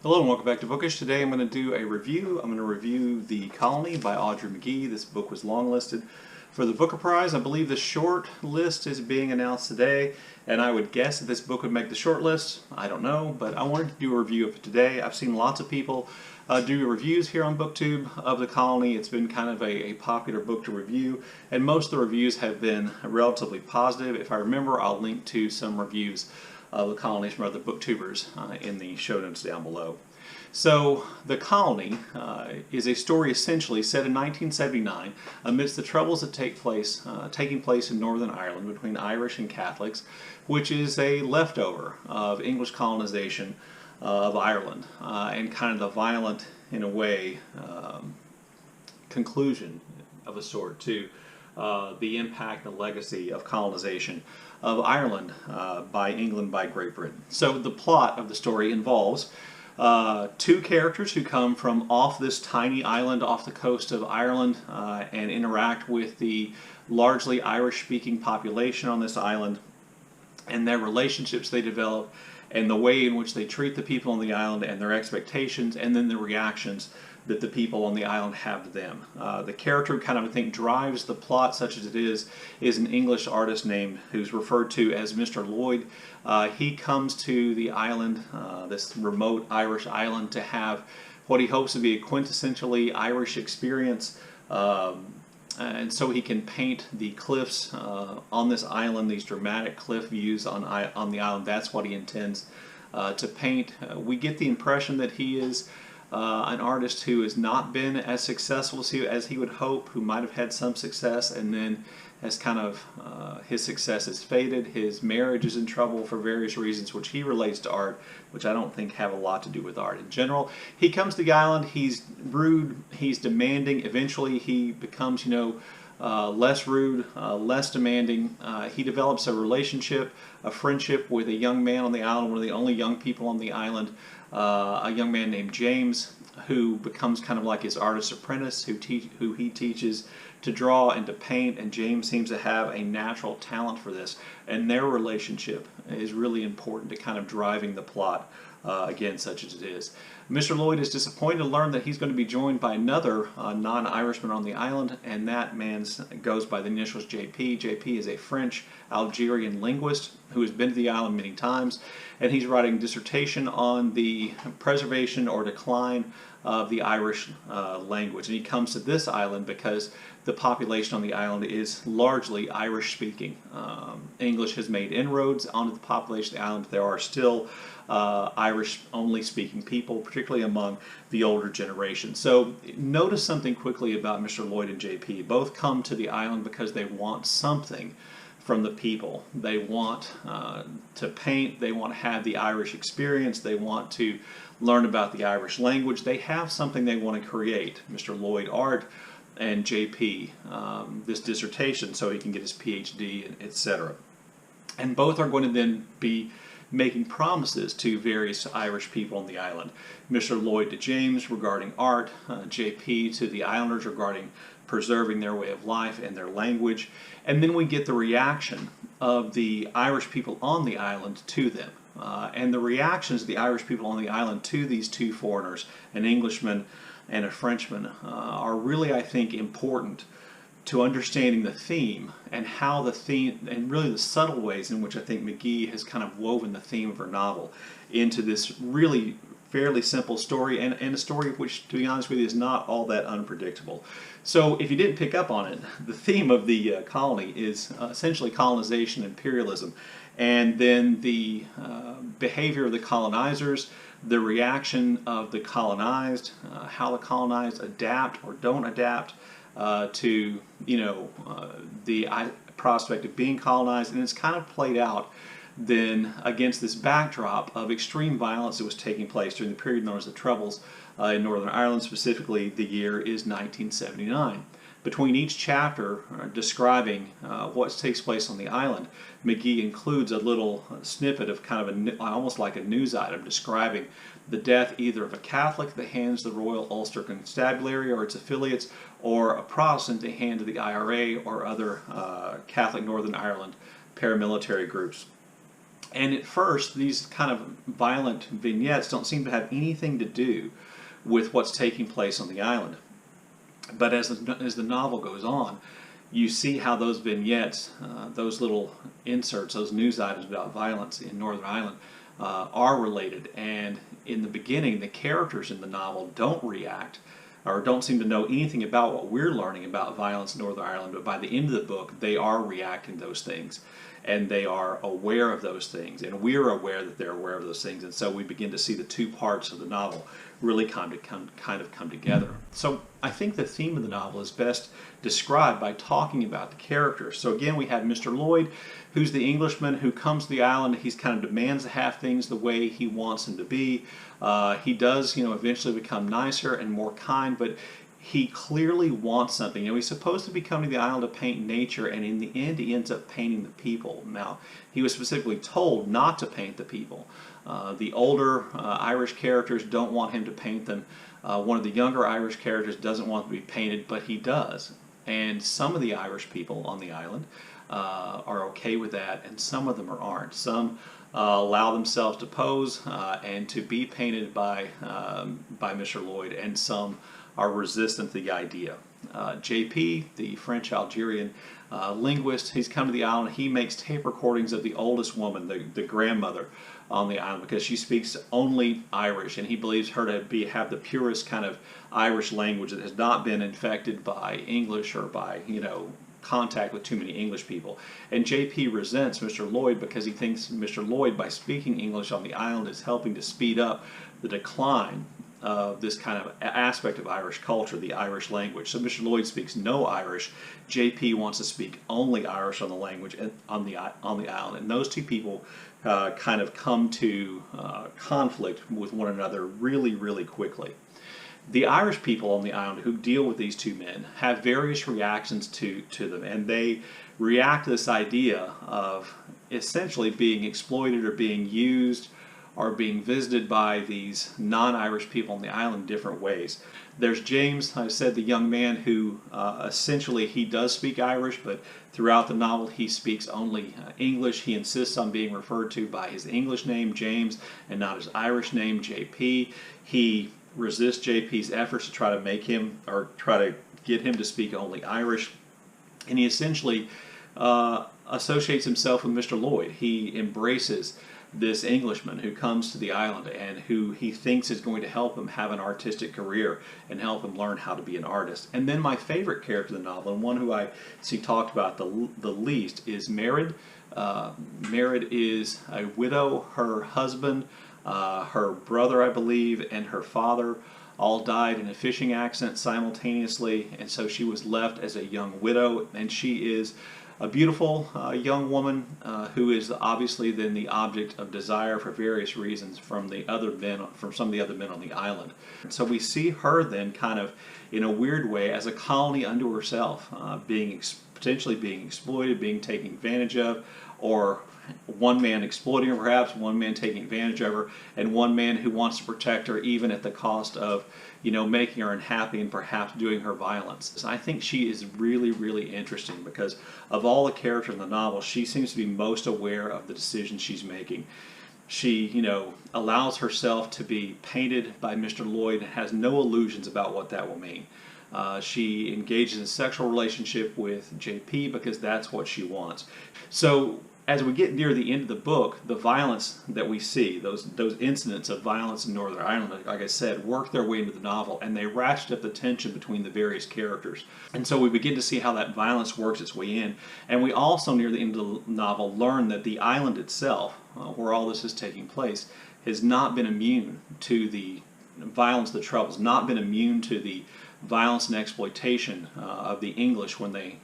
Hello and welcome back to Bookish. Today I'm going to do a review. I'm going to review The Colony by Audrey Magee. This book was longlisted for the Booker Prize. I believe the short list is being announced today, and I would guess that this book would make the short list. I don't know, but I wanted to do a review of it today. I've seen lots of people do reviews here on BookTube of The Colony. It's been kind of a popular book to review, and most of the reviews have been relatively positive. If I remember, I'll link to some reviews of The Colony from other BookTubers in the show notes down below. So, The Colony is a story essentially set in 1979 amidst the troubles that taking place in Northern Ireland between Irish and Catholics, which is a leftover of English colonization of Ireland and kind of the violent, in a way, conclusion of a sort to the impact and legacy of colonization of Ireland by England, by Great Britain. So the plot of the story involves two characters who come from off this tiny island off the coast of Ireland and interact with the largely Irish-speaking population on this island, and their relationships they develop and the way in which they treat the people on the island and their expectations, and then the reactions that the people on the island have to them. The character who kind of, I think, drives the plot such as it is an English artist named, who's referred to as Mr. Lloyd. He comes to the island, this remote Irish island, to have what he hopes to be a quintessentially Irish experience. And so he can paint the cliffs on this island, these dramatic cliff views on the island. That's what he intends to paint. We get the impression that he is an artist who has not been as successful as he would hope, who might have had some success and then has kind of, his success has faded. His marriage is in trouble for various reasons, which he relates to art, which I don't think have a lot to do with art in general. He comes to the island, he's rude, he's demanding. Eventually he becomes, less rude, less demanding. He develops a relationship, a friendship with a young man on the island, one of the only young people on the island, a young man named James, who becomes kind of like his artist apprentice, who he teaches to draw and to paint, and James seems to have a natural talent for this, and their relationship is really important to kind of driving the plot, again, such as it is. Mr. Lloyd is disappointed to learn that he's going to be joined by another non-Irishman on the island, and that man goes by the initials JP. JP is a French Algerian linguist who has been to the island many times, and he's writing a dissertation on the preservation or decline of the Irish language. And he comes to this island because the population on the island is largely Irish-speaking. English has made inroads onto the population of the island, but there are still Irish-only speaking people, particularly among the older generation. So notice something quickly about Mr. Lloyd and JP. Both come to the island because they want something from the people. They want to paint, they want to have the Irish experience, they want to learn about the Irish language. They have something they want to create. Mr. Lloyd art, and JP this dissertation so he can get his PhD, etc. And both are going to then be making promises to various Irish people on the island. Mr. Lloyd to James regarding art, JP to the islanders regarding preserving their way of life and their language, and then we get the reaction of the Irish people on the island to them. And the reactions of the Irish people on the island to these two foreigners, an Englishman and a Frenchman, are really, I think, important to understanding the theme and how the theme, and really the subtle ways in which I think Magee has kind of woven the theme of her novel into this really fairly simple story, and a story which, to be honest with you, is not all that unpredictable. So if you didn't pick up on it, the theme of The Colony is essentially colonization, imperialism, and then the behavior of the colonizers, the reaction of the colonized, how the colonized adapt or don't adapt to the prospect of being colonized, and it's kind of played out then against this backdrop of extreme violence that was taking place during the period known as the Troubles in Northern Ireland. Specifically, the year is 1979. Between each chapter describing what takes place on the island, Magee includes a little snippet of kind of almost like a news item describing the death either of a Catholic at the hands of the Royal Ulster Constabulary or its affiliates, or a Protestant at the hand of the IRA or other Catholic Northern Ireland paramilitary groups. And at first, these kind of violent vignettes don't seem to have anything to do with what's taking place on the island. But as the novel goes on, you see how those vignettes, those little inserts, those news items about violence in Northern Ireland are related. And in the beginning, the characters in the novel don't react or don't seem to know anything about what we're learning about violence in Northern Ireland, but by the end of the book, they are reacting to those things, and they are aware of those things, and we're aware that they're aware of those things, and so we begin to see the two parts of the novel really kind of come together. So I think the theme of the novel is best described by talking about the characters. So again, we have Mr. Lloyd, who's the Englishman who comes to the island. He's kind of demands to have things the way he wants them to be. He does, eventually become nicer and more kind, but he clearly wants something. He's supposed to be coming to the island to paint nature, and in the end he ends up painting the people. Now, he was specifically told not to paint the people. The older Irish characters don't want him to paint them. One of the younger Irish characters doesn't want them to be painted, but he does. And some of the Irish people on the island are okay with that, and some of them aren't. Some allow themselves to pose and to be painted by Mr. Lloyd, and some are resistant to the idea. JP, the French-Algerian linguist, he's come to the island. He makes tape recordings of the oldest woman, the grandmother on the island, because she speaks only Irish, and he believes her to have the purest kind of Irish language that has not been infected by English or by, contact with too many English people. And JP resents Mr. Lloyd because he thinks Mr. Lloyd, by speaking English on the island, is helping to speed up the decline of this kind of aspect of Irish culture, the Irish language. So Mr. Lloyd speaks no Irish. JP wants to speak only Irish on the language and on the island, and those two people kind of come to conflict with one another really, really quickly. The Irish people on the island who deal with these two men have various reactions to them, and they react to this idea of essentially being exploited or being used or being visited by these non-Irish people on the island in different ways. There's James, I said, the young man who essentially he does speak Irish, but throughout the novel he speaks only English. He insists on being referred to by his English name, James, and not his Irish name, JP. He resists JP's efforts to try to make him, or try to get him to speak only Irish, and he essentially associates himself with Mr. Lloyd. He embraces this Englishman who comes to the island and who he thinks is going to help him have an artistic career and help him learn how to be an artist. And then my favorite character in the novel, and one who I see talked about the least, is Merid. Merid is a widow. Her husband, her brother, I believe, and her father all died in a fishing accident simultaneously, and so she was left as a young widow, and she is a beautiful young woman who is obviously then the object of desire for various reasons from some of the other men on the island. And so we see her then kind of in a weird way as a colony unto herself, potentially being exploited, being taken advantage of, or one man exploiting her perhaps, one man taking advantage of her, and one man who wants to protect her even at the cost of making her unhappy and perhaps doing her violence. So I think she is really, really interesting because of all the characters in the novel, she seems to be most aware of the decisions she's making. She, allows herself to be painted by Mr. Lloyd and has no illusions about what that will mean. She engages in a sexual relationship with JP because that's what she wants. So as we get near the end of the book, the violence that we see, those incidents of violence in Northern Ireland, like I said, work their way into the novel, and they ratchet up the tension between the various characters. And so we begin to see how that violence works its way in. And we also, near the end of the novel, learn that the island itself, where all this is taking place, has not been immune to the violence, the troubles, not been immune to the violence and exploitation of the English when they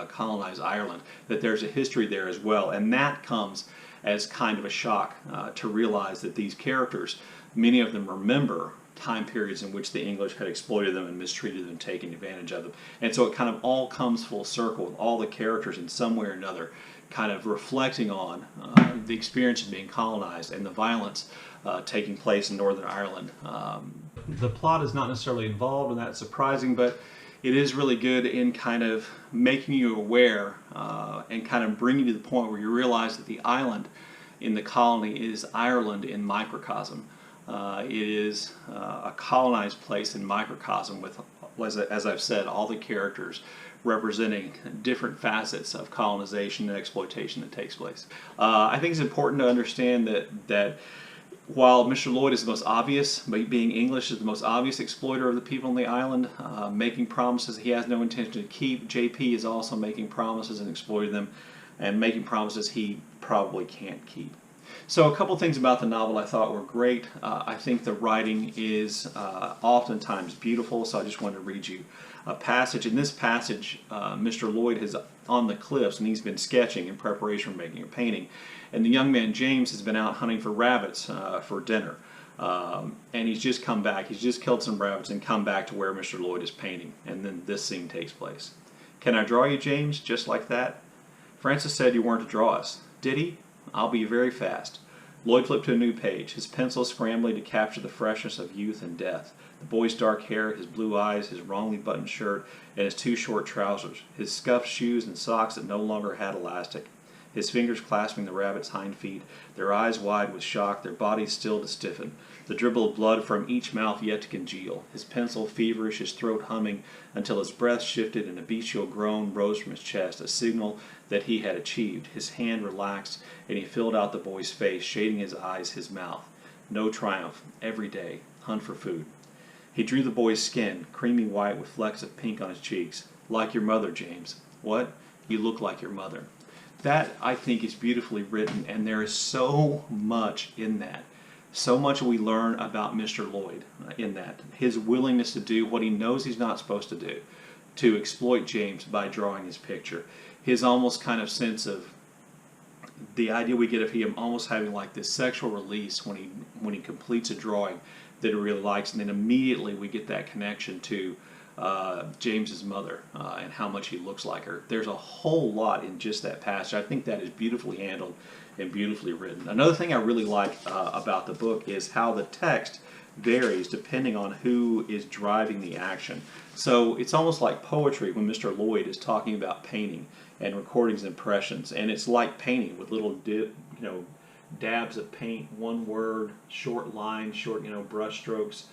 colonize Ireland, that there's a history there as well. And that comes as kind of a shock to realize that these characters, many of them remember time periods in which the English had exploited them and mistreated them and taken advantage of them. And so it kind of all comes full circle with all the characters in some way or another kind of reflecting on the experience of being colonized and the violence taking place in Northern Ireland. The plot is not necessarily involved, and that's surprising, but it is really good in kind of making you aware and kind of bringing you to the point where you realize that the island in the colony is Ireland in microcosm. It is a colonized place in microcosm with, as I've said, all the characters representing different facets of colonization and exploitation that takes place. I think it's important to understand that while Mr. Lloyd is the most obvious, being English, is the most obvious exploiter of the people on the island, making promises he has no intention to keep, JP is also making promises and exploiting them, and making promises he probably can't keep. So a couple things about the novel I thought were great. I think the writing is oftentimes beautiful, so I just wanted to read you a passage. In this passage, Mr. Lloyd is on the cliffs and he's been sketching in preparation for making a painting. And the young man James has been out hunting for rabbits for dinner. And he's just come back. He's just killed some rabbits and come back to where Mr. Lloyd is painting. And then this scene takes place. "Can I draw you, James, just like that?" "Francis said you weren't to draw us." "Did he? I'll be very fast." Lloyd flipped to a new page, his pencil scrambling to capture the freshness of youth and death. The boy's dark hair, his blue eyes, his wrongly buttoned shirt, and his too short trousers, his scuffed shoes and socks that no longer had elastic. His fingers clasping the rabbit's hind feet, their eyes wide with shock, their bodies still to stiffen, the dribble of blood from each mouth yet to congeal, his pencil feverish, his throat humming, until his breath shifted and a bestial groan rose from his chest, a signal that he had achieved. His hand relaxed, and he filled out the boy's face, shading his eyes, his mouth. No triumph, every day, hunt for food. He drew the boy's skin, creamy white with flecks of pink on his cheeks. "Like your mother, James." "What?" "You look like your mother." That, I think, is beautifully written, and there is so much in that. So much we learn about Mr. Lloyd in that. His willingness to do what he knows he's not supposed to do, to exploit James by drawing his picture. His almost kind of sense of the idea we get of him almost having like this sexual release when he completes a drawing that he really likes, and then immediately we get that connection to James's mother and how much he looks like her. There's a whole lot in just that passage. I think that is beautifully handled and beautifully written. Another thing I really like about the book is how the text varies depending on who is driving the action. So it's almost like poetry when Mr. Lloyd is talking about painting and recording his impressions, and it's like painting with little dabs of paint, one word, short lines, short brush strokes.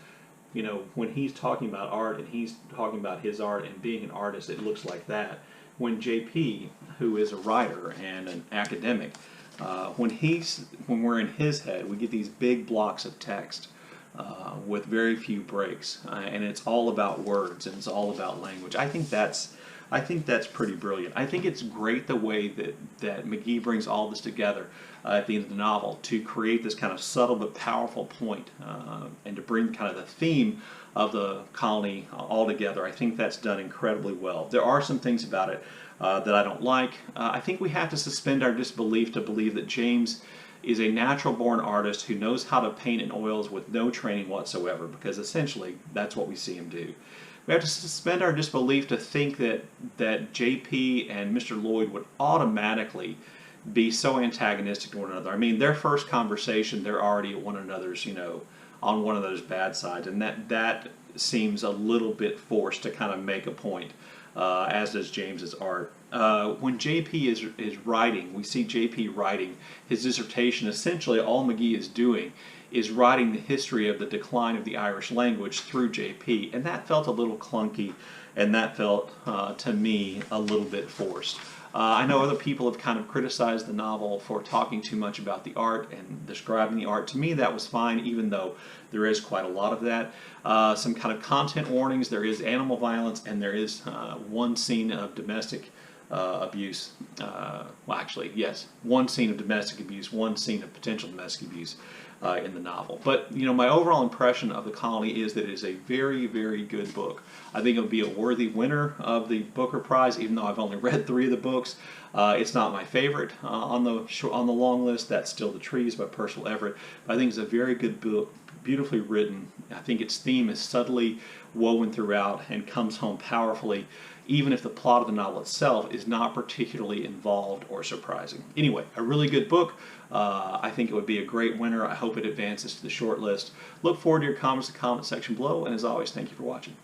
When he's talking about art and he's talking about his art and being an artist, it looks like that. When JP, who is a writer and an academic, when we're in his head, we get these big blocks of text with very few breaks, and it's all about words and it's all about language. I think that's pretty brilliant. I think it's great the way that Magee brings all this together at the end of the novel to create this kind of subtle but powerful point, and to bring kind of the theme of the colony all together. I think that's done incredibly well. There are some things about it that I don't like. I think we have to suspend our disbelief to believe that James is a natural-born artist who knows how to paint in oils with no training whatsoever, because essentially that's what we see him do. We have to suspend our disbelief to think that JP and Mr. Lloyd would automatically be so antagonistic to one another. I mean, their first conversation, they're already at one another's, on one of those bad sides, and that seems a little bit forced to kind of make a point, as does James's art. When JP is writing, we see JP writing his dissertation. Essentially, all Magee is doing is writing the history of the decline of the Irish language through JP, and that felt a little clunky, and that felt, to me, a little bit forced. I know other people have kind of criticized the novel for talking too much about the art and describing the art. To me, that was fine, even though there is quite a lot of that. Some kind of content warnings. There is animal violence, and there is one scene of domestic abuse. One scene of domestic abuse, one scene of potential domestic abuse in the novel. But my overall impression of The Colony is that it is a very, very good book. I think it would be a worthy winner of the Booker Prize, even though I've only read 3 of the books. It's not my favorite on the long list. That's Still the Trees by Percival Everett. But I think it's a very good book, beautifully written. I think its theme is subtly woven throughout and comes home powerfully, even if the plot of the novel itself is not particularly involved or surprising. Anyway, a really good book. I think it would be a great winner. I hope it advances to the short list. Look forward to your comments in the comment section below, and as always, thank you for watching.